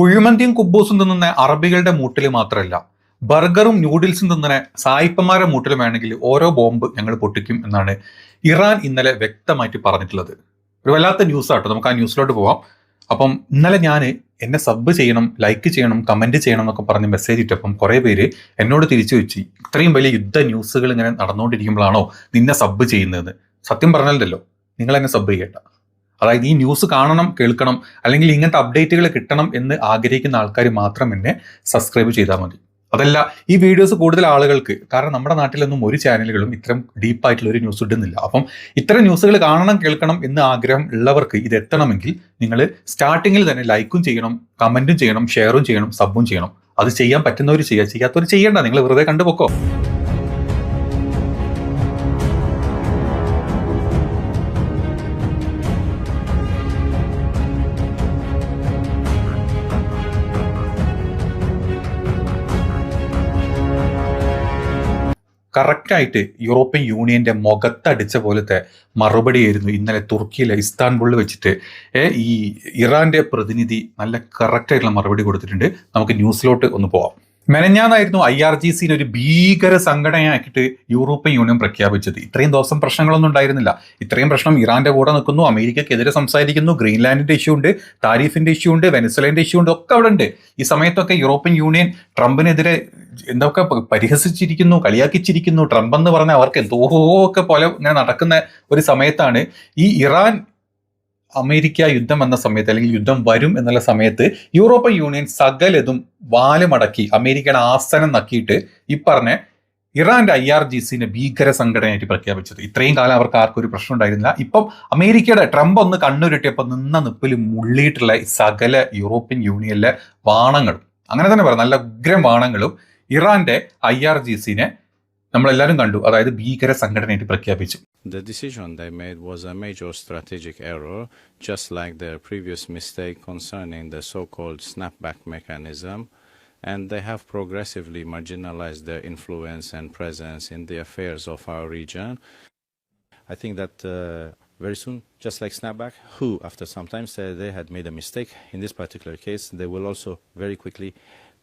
കുഴിമന്തിയും കുബൂസും തിന്നുന്ന അറബികളുടെ മൂട്ടിൽ മാത്രമല്ല, ബർഗറും ന്യൂഡിൽസും തിന്നുന്ന സായിപ്പന്മാരുടെ മൂട്ടിലും വേണമെങ്കിൽ ഓരോ ബോംബ് ഞങ്ങൾ പൊട്ടിക്കും എന്നാണ് ഇറാൻ ഇന്നലെ വ്യക്തമായിട്ട് പറഞ്ഞിട്ടുള്ളത്. ഒരു വല്ലാത്ത ന്യൂസ് ആട്ടോ. നമുക്ക് ആ ന്യൂസിലോട്ട് പോവാം. അപ്പം ഇന്നലെ ഞാൻ എന്നെ സബ് ചെയ്യണം, ലൈക്ക് ചെയ്യണം, കമന്റ് ചെയ്യണം എന്നൊക്കെ പറഞ്ഞ് മെസ്സേജ് ഇട്ടപ്പം കുറെ പേര് എന്നോട് തിരിച്ചു വെച്ച്, ഇത്രയും വലിയ യുദ്ധ ന്യൂസുകൾ ഇങ്ങനെ നടന്നുകൊണ്ടിരിക്കുമ്പോഴാണോ നിന്നെ സബ് ചെയ്യുന്നത്? സത്യം പറഞ്ഞല്ലോ, നിങ്ങൾ എന്നെ സബ് ചെയ്യണ്ട. അതായത് ഈ ന്യൂസ് കാണണം, കേൾക്കണം, അല്ലെങ്കിൽ ഇങ്ങനത്തെ അപ്ഡേറ്റുകൾ കിട്ടണം എന്ന് ആഗ്രഹിക്കുന്ന ആൾക്കാർ മാത്രം എന്നെ സബ്സ്ക്രൈബ് ചെയ്താൽ മതി. അതല്ല, ഈ വീഡിയോസ് കൂടുതൽ ആളുകൾക്ക്, കാരണം നമ്മുടെ നാട്ടിലൊന്നും ഒരു ചാനലുകളും ഇത്തരം ഡീപ്പായിട്ടുള്ള ഒരു ന്യൂസ് ഇടുന്നില്ല. അപ്പം ഇത്തരം ന്യൂസുകൾ കാണണം, കേൾക്കണം എന്ന് ആഗ്രഹം ഉള്ളവർക്ക് ഇത് എത്തണമെങ്കിൽ നിങ്ങൾ സ്റ്റാർട്ടിങ്ങിൽ തന്നെ ലൈക്കും ചെയ്യണം, കമന്റും ചെയ്യണം, ഷെയറും ചെയ്യണം, സബും ചെയ്യണം. അത് ചെയ്യാൻ പറ്റുന്നവർ ചെയ്യുക, ചെയ്യാത്തവർ ചെയ്യണ്ട. നിങ്ങൾ വെറുതെ കണ്ടുപോക്കോ. കറക്റ്റായിട്ട് യൂറോപ്യൻ യൂണിയന്റെ മുഖത്തടിച്ച പോലത്തെ മറുപടിയായിരുന്നു ഇന്നലെ തുർക്കിയിലെ ഇസ്താൻബുളിൽ വെച്ചിട്ട് ഈ ഇറാന്റെ പ്രതിനിധി നല്ല കറക്റ്റായിട്ടുള്ള മറുപടി കൊടുത്തിട്ടുണ്ട്. നമുക്ക് ന്യൂസിലോട്ട് ഒന്ന് പോവാം. മെനഞ്ഞാന്നായിരുന്നു IRGC ഒരു ഭീകര സംഘടനയാക്കിയിട്ട് യൂറോപ്യൻ യൂണിയൻ പ്രഖ്യാപിച്ചത്. ഇത്രയും ദിവസം പ്രശ്നങ്ങളൊന്നും ഉണ്ടായിരുന്നില്ല. ഇത്രയും പ്രശ്നം ഇറാന്റെ കൂടെ നിൽക്കുന്നു, അമേരിക്കക്കെതിരെ സംസാരിക്കുന്നു, ഗ്രീൻലാൻഡിന്റെ ഇഷ്യൂ ഉണ്ട്, താരിഫിന്റെ ഇഷ്യൂ ഉണ്ട്, വെനസ്വലേന്റെ ഇഷ്യൂ ഉണ്ട്, ഒക്കെ അവിടെ ഉണ്ട്. ഈ സമയത്തൊക്കെ യൂറോപ്യൻ യൂണിയൻ ട്രംപിനെതിരെ എന്തൊക്കെ പരിഹസിച്ചിരിക്കുന്നു, കളിയാക്കിച്ചിരിക്കുന്നു. ട്രംപ് എന്ന് പറഞ്ഞാൽ അവർക്ക് എന്തോ ഒക്കെ പോലെ ഇങ്ങനെ നടക്കുന്ന ഒരു സമയത്താണ് ഈ ഇറാൻ അമേരിക്ക യുദ്ധം എന്ന സമയത്ത്, അല്ലെങ്കിൽ യുദ്ധം വരും എന്നുള്ള സമയത്ത് യൂറോപ്യൻ യൂണിയൻ സകലതും വാലുമടക്കി അമേരിക്കയുടെ ആസനം നക്കിയിട്ട് ഈ പറഞ്ഞ ഇറാന്റെ IRGC ഭീകര സംഘടനയായിട്ട് പ്രഖ്യാപിച്ചത്. ഇത്രയും കാലം അവർക്ക് ആർക്കും ഒരു പ്രശ്നം ഉണ്ടായിരുന്നില്ല. ഇപ്പം അമേരിക്കയുടെ ട്രംപ് ഒന്ന് കണ്ണുരുട്ടിയപ്പോൾ നിന്ന നിപ്പിൽ മുള്ളിയിട്ടുള്ള സകല യൂറോപ്യൻ യൂണിയനിലെ വാണങ്ങളും, അങ്ങനെ തന്നെ പറയാം, നല്ല ഉഗ്രം വാണങ്ങളും ഇറാന്റെ IRGC നമ്മളെല്ലാവരും കണ്ടു. അതായത് ഭീകര സംഘടനയായിട്ട് പ്രഖ്യാപിച്ചു. The decision they made was a major strategic error, just like their previous mistake concerning the so-called snapback mechanism, and they have progressively marginalized their influence and presence in the affairs of our region. I think that very soon, just like snapback, who after some time said they had made a mistake, in this particular case, they will also very quickly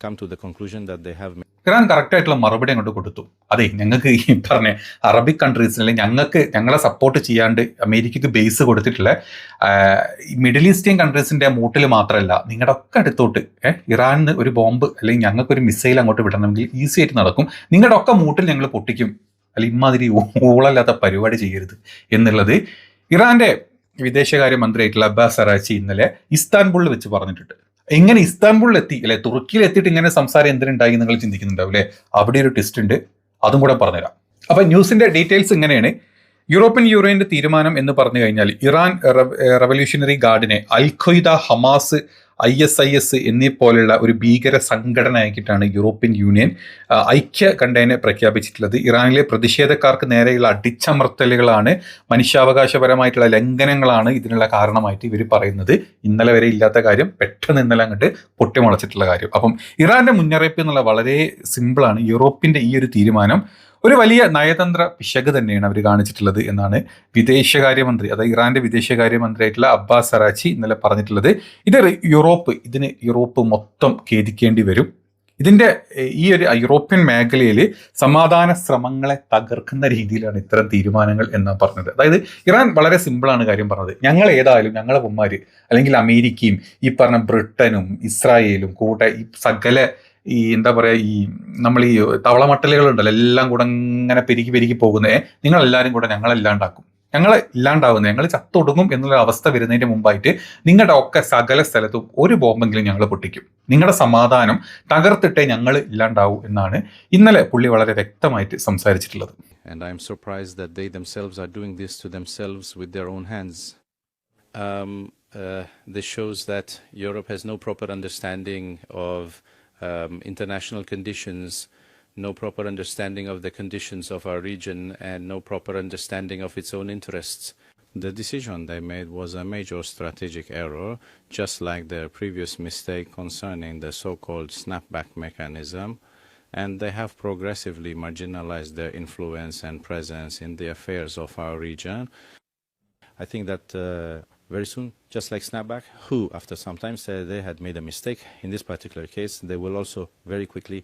come to the conclusion that they have made. Iran correct ആയിട്ടുള്ള മറുപടി അങ്ങോട്ട് കൊടുത്തു. അതെ, ഞങ്ങൾക്ക് ഈ പറഞ്ഞ Arabic കൺട്രീസിൽ, അല്ലെങ്കിൽ ഞങ്ങളെ സപ്പോർട്ട് ചെയ്യാണ്ട് അമേരിക്കക്ക് ബേസ് കൊടുത്തിട്ടുള്ള മിഡിൽ ഈസ്റ്റേൺ കൺട്രീസിന്റെ മൂട്ടിൽ മാത്രമല്ല, നിങ്ങളുടെ ഒക്കെ അടുത്തോട്ട് ഇറാനിന് ഒരു ബോംബ് അല്ലെങ്കിൽ ഞങ്ങൾക്കൊരു മിസൈൽ അങ്ങോട്ട് വിടണമെങ്കിൽ ഈസി ആയിട്ട് നടക്കും. നിങ്ങളുടെ ഒക്കെ മൂട്ടിൽ ഞങ്ങൾ പൊട്ടിക്കും. അല്ല, ഇമാതിരി ഊളല്ലാത്ത പരിപാടി ചെയ്യരുത് എന്നുള്ളത് ഇറാന്റെ വിദേശകാര്യമന്ത്രിയായിട്ടുള്ള അബ്ബാസ് അറാച്ചി ഇന്നലെ ഇസ്താൻബുളിൽ വെച്ച് പറഞ്ഞിട്ടുണ്ട്. എങ്ങനെ ഇസ്താൻബുളിൽ എത്തി, അല്ലെ തുർക്കിയിൽ എത്തിയിട്ട് ഇങ്ങനെ സംസാരം എന്തിനുണ്ടായി നിങ്ങൾ ചിന്തിക്കുന്നുണ്ടാവും അല്ലെ? അവിടെ ഒരു ടെസ്റ്റ് ഉണ്ട്, അതും കൂടെ പറഞ്ഞുതരാം. അപ്പൊ ന്യൂസിന്റെ ഡീറ്റെയിൽസ് ഇങ്ങനെയാണ്. യൂറോപ്യൻ യൂണിയന്റെ തീരുമാനം എന്ന് പറഞ്ഞു കഴിഞ്ഞാൽ ഇറാൻ റവല്യൂഷണറി ഗാർഡിനെ അൽ ഖ്വയ്ദ, ഹമാസ്, ISIS എന്നീ പോലുള്ള ഒരു ഭീകര സംഘടനയാക്കിയിട്ടാണ് യൂറോപ്യൻ യൂണിയൻ ഐക്യകണ്ഠേന പ്രഖ്യാപിച്ചിട്ടുള്ളത്. ഇറാനിലെ പ്രതിഷേധക്കാർക്ക് നേരെയുള്ള അടിച്ചമർത്തലുകളാണ്, മനുഷ്യാവകാശപരമായിട്ടുള്ള ലംഘനങ്ങളാണ് ഇതിനുള്ള കാരണമായിട്ട് ഇവർ പറയുന്നത്. ഇന്നലെ വരെ ഇല്ലാത്ത കാര്യം പെട്ടെന്ന് ഇന്നലെ അങ്ങോട്ട് പൊട്ടിമുളച്ചിട്ടുള്ള കാര്യം. അപ്പം ഇറാന്റെ മുന്നറിയിപ്പ് എന്നുള്ള വളരെ സിമ്പിളാണ്. യൂറോപ്പിന്റെ ഈ ഒരു തീരുമാനം ഒരു വലിയ നയതന്ത്ര പിശക് തന്നെയാണ് അവർ കാണിച്ചിട്ടുള്ളത് എന്നാണ് വിദേശകാര്യമന്ത്രി, അതായത് ഇറാന്റെ വിദേശകാര്യമന്ത്രിയായിട്ടുള്ള അബ്ബാസ് അറാച്ചി ഇന്നലെ പറഞ്ഞിട്ടുള്ളത്. ഇതിന് യൂറോപ്പ് മൊത്തം ഖേദിക്കേണ്ടി വരും. ഇതിന്റെ ഈ ഒരു യൂറോപ്യൻ മേഖലയിൽ സമാധാന ശ്രമങ്ങളെ തകർക്കുന്ന രീതിയിലാണ് ഇത്തരം തീരുമാനങ്ങൾ എന്നാണ് പറഞ്ഞത്. അതായത് ഇറാൻ വളരെ സിമ്പിളാണ് കാര്യം പറഞ്ഞത്. ഞങ്ങൾ ഏതായാലും ഞങ്ങളെ പൊന്മാര്, അല്ലെങ്കിൽ അമേരിക്കയും ഈ പറഞ്ഞ ബ്രിട്ടനും ഇസ്രായേലും കൂടെ ഈ സകല ഈ എന്താ പറയാ, ഈ നമ്മൾ ഈ തവളമട്ടലുകൾ ഉണ്ടല്ലോ, എല്ലാം കൂടെ ഇങ്ങനെ പെരുകി പോകുന്നേ, നിങ്ങളെല്ലാവരും കൂടെ ഞങ്ങളെല്ലാണ്ടാക്കും, ഞങ്ങൾ ഇല്ലാണ്ടാവുന്നത്, ഞങ്ങൾ ചത്തൊടുങ്ങും എന്നുള്ള അവസ്ഥ വരുന്നതിന്റെ മുമ്പായിട്ട് നിങ്ങളുടെ ഒക്കെ സകല സ്ഥലത്തും ഒരു ബോംബെങ്കിലും ഞങ്ങൾ പൊട്ടിക്കും, നിങ്ങളുടെ സമാധാനം തകർത്തിട്ടേ ഞങ്ങൾ ഇല്ലാണ്ടാവൂ എന്നാണ് ഇന്നലെ പുള്ളി വളരെ വ്യക്തമായിട്ട് സംസാരിച്ചിട്ടുള്ളത്. And I am surprised that they themselves are doing this to themselves with their own hands. This shows that Europe has no proper understanding of international conditions, no proper understanding of the conditions of our region, and no proper understanding of its own interests. The decision they made was a major strategic error, just like their previous mistake concerning the so-called snapback mechanism, and they have progressively marginalized their influence and presence in the affairs of our region. I think that very soon, just like Snapback, who after some time said they had made a mistake. In this particular case, they will also very quickly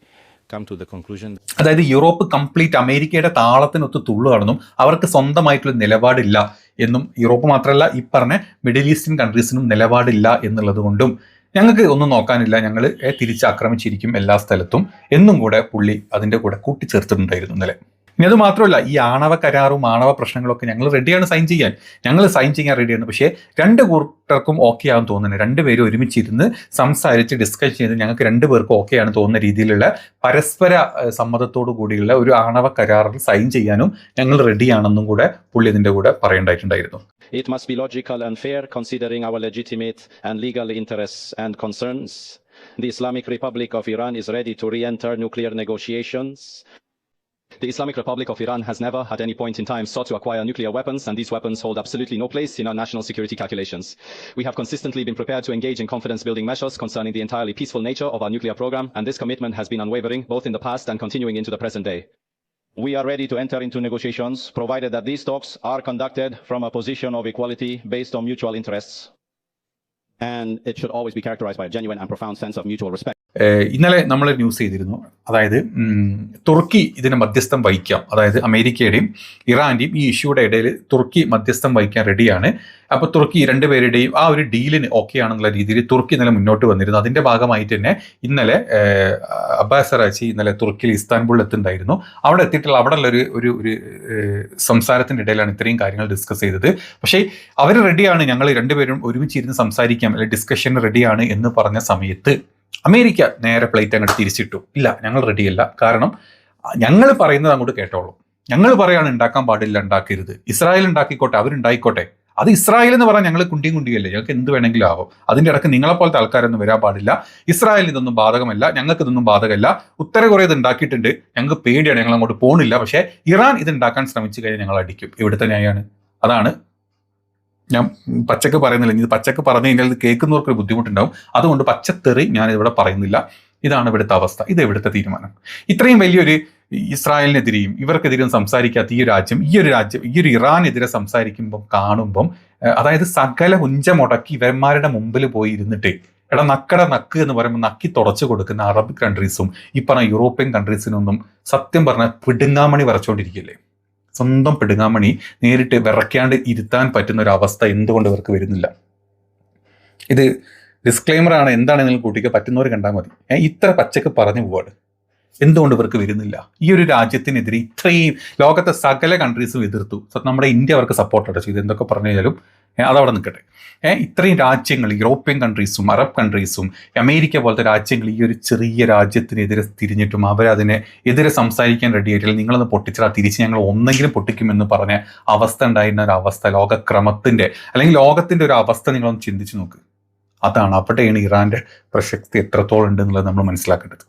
come to the conclusion. അതായത് Europe complete അമേരിക്കയുടെ താളത്തിനൊത്ത് തുള്ളുകയാണെന്നും അവർക്ക് സ്വന്തമായിട്ടുള്ള നിലപാടില്ല എന്നും, Europe മാത്രമല്ല ഈ പറഞ്ഞ middle eastern കൺട്രീസിനും നിലപാടില്ല എന്നുള്ളത് കൊണ്ടും ഞങ്ങൾക്ക് ഒന്നും നോക്കാനില്ല, ഞങ്ങൾ തിരിച്ച് ആക്രമിച്ചിരിക്കും എല്ലാ സ്ഥലത്തും എന്നും കൂടെ പുള്ളി അതിൻ്റെ കൂടെ കൂട്ടിച്ചേർത്തിട്ടുണ്ടായിരുന്നു ഇന്നലെ. ഇനി അത് മാത്രമല്ല, ഈ ആണവ കരാറും ആണവ പ്രശ്നങ്ങളൊക്കെ ഞങ്ങൾ റെഡിയാണ് സൈൻ ചെയ്യാൻ, റെഡിയാണ്. പക്ഷേ രണ്ട് കൂട്ടർക്കും ഓക്കെ ആണെന്ന് തോന്നുന്നത്, രണ്ടുപേരും ഒരുമിച്ചിരുന്ന് സംസാരിച്ച് ഡിസ്കസ് ചെയ്ത് ഞങ്ങൾക്ക് രണ്ടുപേർക്കും ഓക്കെ ആണ് തോന്നുന്ന രീതിയിലുള്ള പരസ്പര സമ്മതത്തോടു കൂടിയുള്ള ഒരു ആണവ കരാറിൽ സൈൻ ചെയ്യാനും ഞങ്ങൾ റെഡിയാണെന്നും കൂടെ പുള്ളി ഇതിൻ്റെ കൂടെ പറയേണ്ടതായിട്ടുണ്ടായിരുന്നു. It must be logical and fair considering our legitimate and legal interests and concerns. The Islamic Republic of Iran is ready to re-enter nuclear negotiations. The Islamic Republic of Iran has never at any point in time sought to acquire nuclear weapons, and these weapons hold absolutely no place in our national security calculations. We have consistently been prepared to engage in confidence-building measures concerning the entirely peaceful nature of our nuclear program, and this commitment has been unwavering both in the past and continuing into the present day. We are ready to enter into negotiations, provided that these talks are conducted from a position of equality based on mutual interests. And it should always be characterized by a genuine and profound sense of mutual respect. ഇന്നലെ നമ്മൾ news ചെയ്തിരുന്നു, അതായത് തുർക്കി ഇതിന് മധ്യസ്ഥം വഹിക്കാം, അതായത് അമേരിക്കയുടെയും ഇറാന്റെയും ഈ ഇഷ്യൂയുടെ ഇടയിൽ തുർക്കി മധ്യസ്ഥം വഹിക്കാൻ റെഡിയാണ്. അപ്പോൾ തുർക്കി രണ്ടുപേരുടെയും ആ ഒരു ഡീലിന് ഓക്കെ ആണെന്നുള്ള രീതിയിൽ തുർക്കി ഇന്നലെ മുന്നോട്ട് വന്നിരുന്നു. അതിന്റെ ഭാഗമായിട്ട് തന്നെ ഇന്നലെ അബ്ബാസ് അറാച്ചി ഇന്നലെ തുർക്കിയിൽ ഇസ്താൻബുളിൽ എത്തുന്നുണ്ടായിരുന്നു. അവിടെ എത്തിയിട്ടുള്ള അവിടെയുള്ള ഒരു സംസാരത്തിന്റെ ഇടയിലാണ് ഇത്രയും കാര്യങ്ങൾ ഡിസ്കസ് ചെയ്തത്. പക്ഷേ അവർ റെഡിയാണ്, ഞങ്ങൾ രണ്ടുപേരും ഒരുമിച്ചിരുന്ന് സംസാരിക്കാം അല്ലെങ്കിൽ ഡിസ്കഷൻ റെഡിയാണ് എന്ന് പറഞ്ഞ സമയത്ത് അമേരിക്ക നേരെ പ്ലേറ്റ് അങ്ങോട്ട് തിരിച്ചിട്ടു. ഇല്ല, ഞങ്ങൾ റെഡിയല്ല, കാരണം ഞങ്ങൾ പറയുന്നത് അങ്ങോട്ട് കേട്ടോളൂ, ഞങ്ങൾ പറയാണ് ഉണ്ടാക്കാൻ പാടില്ല, ഉണ്ടാക്കരുത്, ഇസ്രായേൽ ഉണ്ടാക്കിക്കോട്ടെ, അവരുണ്ടായിക്കോട്ടെ, അത് ഇസ്രായേൽ എന്ന് പറഞ്ഞാൽ ഞങ്ങൾ കുണ്ടിയല്ലേ, ഞങ്ങൾക്ക് എന്ത് വേണമെങ്കിലും ആവും, അതിൻ്റെ ഇടയ്ക്ക് നിങ്ങളെപ്പോലത്തെ ആൾക്കാരൊന്നും വരാൻ പാടില്ല, ഇസ്രായേലിന് ഇതൊന്നും ബാധകമല്ല, ഞങ്ങൾക്ക് ഇതൊന്നും ബാധകമല്ല, ഉത്തര കൊറിയ ഇത് ഉണ്ടാക്കിയിട്ടുണ്ട്, ഞങ്ങൾക്ക് പേടിയാണ്, ഞങ്ങൾ അങ്ങോട്ട് പോകണില്ല, പക്ഷേ ഇറാൻ ഇത് ഉണ്ടാക്കാൻ ശ്രമിച്ചു കഴിഞ്ഞാൽ ഞങ്ങൾ അടിക്കും. ഇവിടുത്തെ ന്യായമാണ്. അതാണ് ഞാൻ പച്ചക്ക് പറയുന്നില്ല, ഇത് പച്ചക്ക് പറഞ്ഞു കഴിഞ്ഞാൽ ഇത് കേൾക്കുന്നവർക്കൊരു ബുദ്ധിമുട്ടുണ്ടാവും, അതുകൊണ്ട് പച്ചത്തെറി ഞാൻ ഇവിടെ പറയുന്നില്ല. ഇതാണ് ഇവിടുത്തെ അവസ്ഥ, ഇത് ഇവിടുത്തെ തീരുമാനം. ഇത്രയും വലിയൊരു ഇസ്രായേലിനെതിരെയും ഇവർക്കെതിരെയും സംസാരിക്കാത്ത ഈ ഒരു ഇറാനെതിരെ കാണുമ്പം അതായത് സകല ഉഞ്ച മുടക്കി ഇവന്മാരുടെ മുമ്പിൽ പോയി ഇരുന്നിട്ട് എടാ നക്ക് എന്ന് പറയുമ്പോൾ നക്കി തുടച്ചു കൊടുക്കുന്ന അറബ് കൺട്രീസും ഈ പറഞ്ഞ യൂറോപ്യൻ കൺട്രീസിനൊന്നും സത്യം പറഞ്ഞാൽ പിടുങ്ങാമണി വരച്ചോണ്ടിരിക്കില്ലേ. സ്വന്തം പിടുങ്ങാമണി നേരിട്ട് വിറയ്ക്കാണ്ട് ഇരുത്താൻ പറ്റുന്ന ഒരു അവസ്ഥ എന്തുകൊണ്ട് ഇവർക്ക് വരുന്നില്ല? ഇത് ഡിസ്ക്ലെയിമറാണ്, എന്താണ് നിങ്ങൾ കൂട്ടിക്ക് പറ്റുന്നവർ കണ്ടാൽ മതി. ഇത്ര പച്ചക്ക് പറഞ്ഞു പോവാണ്, എന്തുകൊണ്ട് ഇവർക്ക് വരുന്നില്ല? ഈ ഒരു രാജ്യത്തിനെതിരെ ഇത്രയും ലോകത്തെ സകല കൺട്രീസും എതിർത്തു, നമ്മുടെ ഇന്ത്യ അവർക്ക് സപ്പോർട്ട് ചെയ്തു. എന്തൊക്കെ പറഞ്ഞു കഴിഞ്ഞാലും അതവിടെ നിൽക്കട്ടെ. ഇത്രയും രാജ്യങ്ങൾ, യൂറോപ്യൻ കൺട്രീസും അറബ് കൺട്രീസും അമേരിക്ക പോലത്തെ രാജ്യങ്ങൾ ഈ ഒരു ചെറിയ രാജ്യത്തിനെതിരെ തിരിഞ്ഞിട്ടും അവരതിനെ എതിരെ സംസാരിക്കാൻ റെഡി ആയിട്ടില്ല. നിങ്ങളൊന്ന് പൊട്ടിച്ചാൽ തിരിച്ച് ഞങ്ങൾ ഒന്നെങ്കിലും പൊട്ടിക്കുമെന്ന് പറഞ്ഞ അവസ്ഥ ഉണ്ടായിരുന്ന ഒരു അവസ്ഥ, ലോകക്രമത്തിന്റെ അല്ലെങ്കിൽ ലോകത്തിന്റെ ഒരു അവസ്ഥ നിങ്ങളൊന്ന് ചിന്തിച്ചു നോക്ക്. അതാണ് അവിടെയാണ് ഇറാന്റെ പ്രസക്തി എത്രത്തോളം ഉണ്ട് എന്നുള്ളത് നമ്മൾ മനസ്സിലാക്കേണ്ടത്.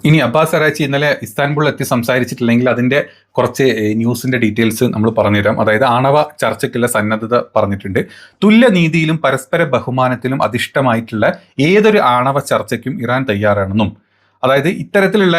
ഇനി അബ്ബാസ് അറാച്ചി ഇന്നലെ ഇസ്താൻബുളിൽ എത്തി സംസാരിച്ചിട്ടില്ലെങ്കിൽ അതിൻ്റെ കുറച്ച് ന്യൂസിൻ്റെ ഡീറ്റെയിൽസ് നമ്മൾ പറഞ്ഞുതരാം. അതായത് ആണവ ചർച്ചയ്ക്കുള്ള സന്നദ്ധത പറഞ്ഞിട്ടുണ്ട്. തുല്യനീതിയിലും പരസ്പര ബഹുമാനത്തിലും അധിഷ്ഠമായിട്ടുള്ള ഏതൊരു ആണവ ചർച്ചയ്ക്കും ഇറാൻ തയ്യാറാണെന്നും, അതായത് ഇത്തരത്തിലുള്ള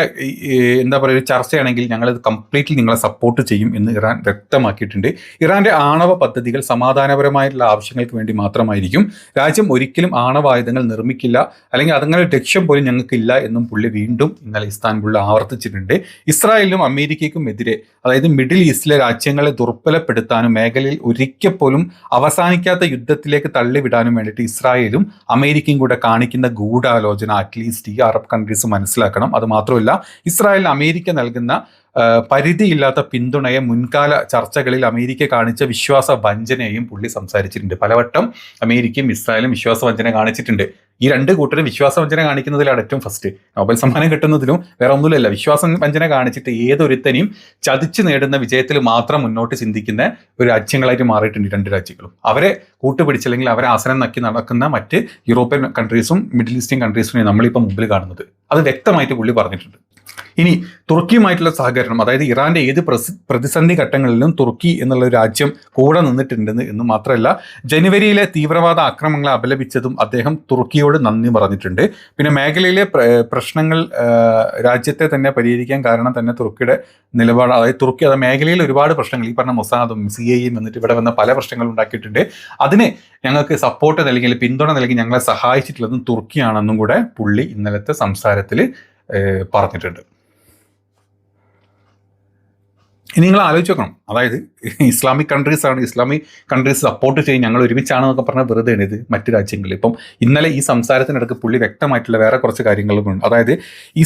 എന്താ പറയുക ഒരു ചർച്ചയാണെങ്കിൽ ഞങ്ങളിത് കംപ്ലീറ്റ്ലി നിങ്ങളെ സപ്പോർട്ട് ചെയ്യും എന്ന് ഇറാൻ വ്യക്തമാക്കിയിട്ടുണ്ട്. ഇറാന്റെ ആണവ പദ്ധതികൾ സമാധാനപരമായിട്ടുള്ള ആവശ്യങ്ങൾക്ക് വേണ്ടി മാത്രമായിരിക്കും. രാജ്യം ഒരിക്കലും ആണവായുധങ്ങൾ നിർമ്മിക്കില്ല, അല്ലെങ്കിൽ അതങ്ങനെ ലക്ഷ്യം പോലും ഞങ്ങൾക്കില്ല എന്നും പുള്ളി വീണ്ടും ഇന്നലെ ഇസ്താൻബുളിൽ ആവർത്തിച്ചിട്ടുണ്ട്. ഇസ്രായേലിനും അമേരിക്കയ്ക്കും എതിരെ, അതായത് മിഡിൽ ഈസ്റ്റിലെ രാജ്യങ്ങളെ ദുർബലപ്പെടുത്താനും മേഖലയിൽ ഒരിക്കൽ പോലും അവസാനിക്കാത്ത യുദ്ധത്തിലേക്ക് തള്ളിവിടാനും വേണ്ടിയിട്ട് ഇസ്രായേലും അമേരിക്കയും കൂടെ കാണിക്കുന്ന ഗൂഢാലോചന അറ്റ്ലീസ്റ്റ് ഈ അറബ് കൺട്രീസ് മനസ്സിലാക്കണം. അത് മാത്രമല്ല, ഇസ്രായേലിന് അമേരിക്ക നൽകുന്ന പരിധിയില്ലാത്ത പിന്തുണയെ മുൻകാല ചർച്ചകളിൽ അമേരിക്ക കാണിച്ച വിശ്വാസ വഞ്ചനയും പുള്ളി സംസാരിച്ചിട്ടുണ്ട്. പലവട്ടം അമേരിക്കയും ഇസ്രായേലും വിശ്വാസ വഞ്ചന കാണിച്ചിട്ടുണ്ട്. ഈ രണ്ട് കൂട്ടരും വിശ്വാസവഞ്ചന കാണിക്കുന്നതിലാണ് ഏറ്റവും ഫസ്റ്റ്. നോബൽ സമ്മാനം കിട്ടുന്നതിലും വേറെ ഒന്നുമില്ല, വിശ്വാസവഞ്ചന കാണിച്ചിട്ട് ഏതൊരുത്തനെയും ചതിച്ചു നേടുന്ന വിജയത്തിൽ മാത്രം മുന്നോട്ട് ചിന്തിക്കുന്ന ഒരു രാജ്യങ്ങളായിട്ട് മാറിയിട്ടുണ്ട് രണ്ട് രാജ്യങ്ങളും. അവരെ കൂട്ടുപിടിച്ചില്ലെങ്കിൽ അവരെ ആസനം നക്കി നടക്കുന്ന മറ്റ് യൂറോപ്യൻ കൺട്രീസും മിഡിൽ ഈസ്റ്റേൺ കൺട്രീസും നമ്മളിപ്പോൾ മുമ്പിൽ കാണുന്നത്. അത് വ്യക്തമായിട്ട് പുള്ളി പറഞ്ഞിട്ടുണ്ട്. ഇനി തുർക്കിയുമായിട്ടുള്ള സഹകരണം, അതായത് ഇറാന്റെ ഏത് പ്രതിസന്ധി ഘട്ടങ്ങളിലും തുർക്കി എന്നുള്ള ഒരു രാജ്യം കൂടെ നിന്നിട്ടുണ്ടെന്ന് എന്ന് മാത്രമല്ല, ജനുവരിയിലെ തീവ്രവാദ ആക്രമണങ്ങളെ അപലപിച്ചതും അദ്ദേഹം തുർക്കിയോട് നന്ദി പറഞ്ഞിട്ടുണ്ട്. പിന്നെ മേഖലയിലെ പ്രശ്നങ്ങൾ രാജ്യത്തെ തന്നെ പരിഹരിക്കാൻ കാരണം തന്നെ തുർക്കിയുടെ നിലപാട്, അതായത് തുർക്കി അത് മേഖലയിൽ ഒരുപാട് പ്രശ്നങ്ങൾ, ഈ പറഞ്ഞ മൊസാദും CIA എന്നിട്ട് ഇവിടെ വന്ന പല പ്രശ്നങ്ങളും ഉണ്ടാക്കിയിട്ടുണ്ട്. അതിന് ഞങ്ങൾക്ക് സപ്പോർട്ട് നൽകി, പിന്തുണ നൽകി ഞങ്ങളെ സഹായിച്ചിട്ടുള്ളതും തുർക്കിയാണെന്നും കൂടെ പുള്ളി ഇന്നലത്തെ സംസാരത്തിൽ പറഞ്ഞിട്ടുണ്ട്. ഇനി നിങ്ങൾ ആലോചിച്ച് നോക്കണം, അതായത് ഇസ്ലാമിക് കൺട്രീസ് സപ്പോർട്ട് ചെയ്യും, ഞങ്ങൾ ഒരുമിച്ചാണെന്നൊക്കെ പറഞ്ഞാൽ വെറുതെ ഇത് മറ്റു രാജ്യങ്ങളിൽ. ഇപ്പം ഇന്നലെ ഈ സംസാരത്തിനിടയ്ക്ക് പുള്ളി വ്യക്തമായിട്ടുള്ള വേറെ കുറച്ച് കാര്യങ്ങളും ഉണ്ട്. അതായത് ഈ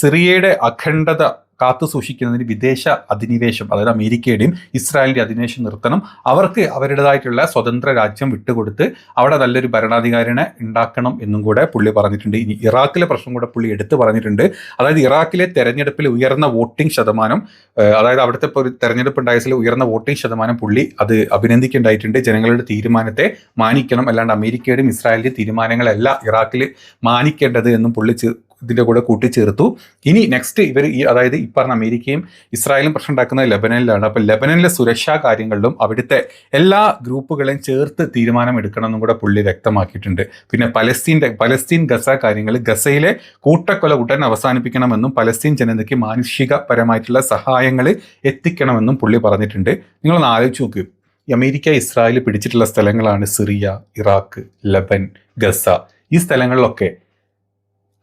സിറിയയുടെ അഖണ്ഡത കാത്തു സൂക്ഷിക്കുന്നതിന് വിദേശ അധിനിവേശം, അതായത് അമേരിക്കയുടെയും ഇസ്രായേലിൻ്റെ അധിനിവേശം നിർത്തണം, അവർക്ക് അവരുടേതായിട്ടുള്ള സ്വതന്ത്ര രാജ്യം വിട്ടുകൊടുത്ത് അവിടെ നല്ലൊരു ഭരണാധികാരിനെ ഉണ്ടാക്കണം എന്നും കൂടെ പുള്ളി പറഞ്ഞിട്ടുണ്ട്. ഇനി ഇറാഖിലെ പ്രശ്നം കൂടെ പുള്ളി എടുത്തു പറഞ്ഞിട്ടുണ്ട്. അതായത് ഇറാഖിലെ തെരഞ്ഞെടുപ്പിൽ ഉയർന്ന വോട്ടിംഗ് ശതമാനം, അതായത് അവിടുത്തെ ഇപ്പോൾ ഒരു തെരഞ്ഞെടുപ്പ് ഉണ്ടായതിൽ ഉയർന്ന വോട്ടിംഗ് ശതമാനം പുള്ളി അത് അഭിനന്ദിക്കേണ്ടതായിട്ടുണ്ട്. ജനങ്ങളുടെ തീരുമാനത്തെ മാനിക്കണം, അല്ലാണ്ട് അമേരിക്കയുടെയും ഇസ്രായേലിൻ്റെയും തീരുമാനങ്ങളല്ല ഇറാഖിൽ മാനിക്കേണ്ടത് എന്നും പുള്ളി ഇതിൻ്റെ കൂടെ കൂട്ടിച്ചേർത്തു. ഇനി നെക്സ്റ്റ് അതായത് ഈ പറഞ്ഞ അമേരിക്കയും ഇസ്രായേലും പ്രശ്നം ഉണ്ടാക്കുന്നത് ലെബനനിലാണ്. അപ്പോൾ ലെബനനിലെ സുരക്ഷാ കാര്യങ്ങളിലും അവിടുത്തെ എല്ലാ ഗ്രൂപ്പുകളെയും ചേർത്ത് തീരുമാനം എടുക്കണമെന്നും കൂടെ പുള്ളി വ്യക്തമാക്കിയിട്ടുണ്ട്. പിന്നെ പലസ്തീൻ ഗസ കാര്യങ്ങൾ, ഗസയിലെ കൂട്ടക്കൊല ഉടൻ അവസാനിപ്പിക്കണമെന്നും പലസ്തീൻ ജനതയ്ക്ക് മാനുഷികപരമായിട്ടുള്ള സഹായങ്ങൾ എത്തിക്കണമെന്നും പുള്ളി പറഞ്ഞിട്ടുണ്ട്. നിങ്ങളൊന്ന് ആലോചിച്ച് നോക്ക്, അമേരിക്ക ഇസ്രായേൽ പിടിച്ചിട്ടുള്ള സ്ഥലങ്ങളാണ് സിറിയ, ഇറാഖ്, ലബൻ, ഗസ. ഈ സ്ഥലങ്ങളിലൊക്കെ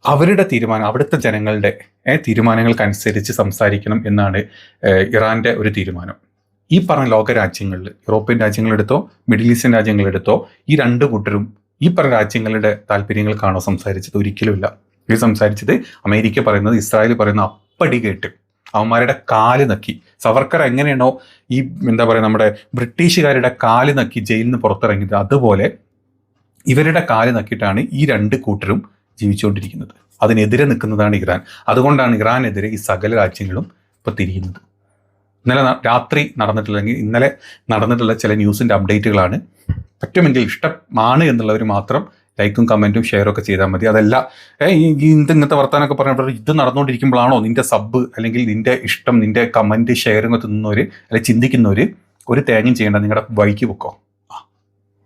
അവരുടെ തീരുമാനം, അവിടുത്തെ ജനങ്ങളുടെ തീരുമാനങ്ങൾക്കനുസരിച്ച് സംസാരിക്കണം എന്നാണ് ഇറാന്റെ ഒരു തീരുമാനം. ഈ പറഞ്ഞ ലോക രാജ്യങ്ങളിൽ, യൂറോപ്യൻ രാജ്യങ്ങളെടുത്തോ മിഡിൽ ഈസ്റ്റേൺ രാജ്യങ്ങളെടുത്തോ, ഈ രണ്ട് കൂട്ടരും ഈ പറഞ്ഞ രാജ്യങ്ങളുടെ താല്പര്യങ്ങൾക്കാണോ സംസാരിച്ചത്? ഒരിക്കലുമില്ല. ഇത് സംസാരിച്ചത് അമേരിക്ക പറയുന്നത്, ഇസ്രായേൽ പറയുന്ന അപ്പടി കേട്ട് അവന്മാരുടെ കാല് നക്കി. സവർക്കർ എങ്ങനെയാണോ ഈ നമ്മുടെ ബ്രിട്ടീഷുകാരുടെ കാല് നക്കി ജയിലിൽ നിന്ന് പുറത്തിറങ്ങിയത്, അതുപോലെ ഇവരുടെ കാല് നക്കിയിട്ടാണ് ഈ രണ്ട് കൂട്ടരും ജീവിച്ചുകൊണ്ടിരിക്കുന്നത്. അതിനെതിരെ നിൽക്കുന്നതാണ് ഇറാൻ. അതുകൊണ്ടാണ് ഇറാനെതിരെ ഈ സകല രാജ്യങ്ങളും ഇപ്പോൾ തിരിയുന്നത്. ഇന്നലെ നടന്നിട്ടുള്ള ചില ന്യൂസിൻ്റെ അപ്ഡേറ്റുകളാണ്. പറ്റുമെങ്കിൽ ഇഷ്ടമാണ് എന്നുള്ളവർ മാത്രം ലൈക്കും കമൻറ്റും ഷെയറും ഒക്കെ ചെയ്താൽ മതി. അതല്ല ഇങ്ങനത്തെ വർത്താനൊക്കെ പറഞ്ഞപ്പോൾ ഇത് നടന്നുകൊണ്ടിരിക്കുമ്പോഴാണോ നിൻ്റെ സബ് അല്ലെങ്കിൽ നിൻ്റെ ഇഷ്ടം, നിൻ്റെ കമൻറ്റ് ഷെയറിങ് തിന്നുന്നവർ അല്ലെങ്കിൽ ചിന്തിക്കുന്നവർ ഒരു തേങ്ങയും ചെയ്യേണ്ട, നിങ്ങളുടെ വഴിക്ക് പൊക്കോ.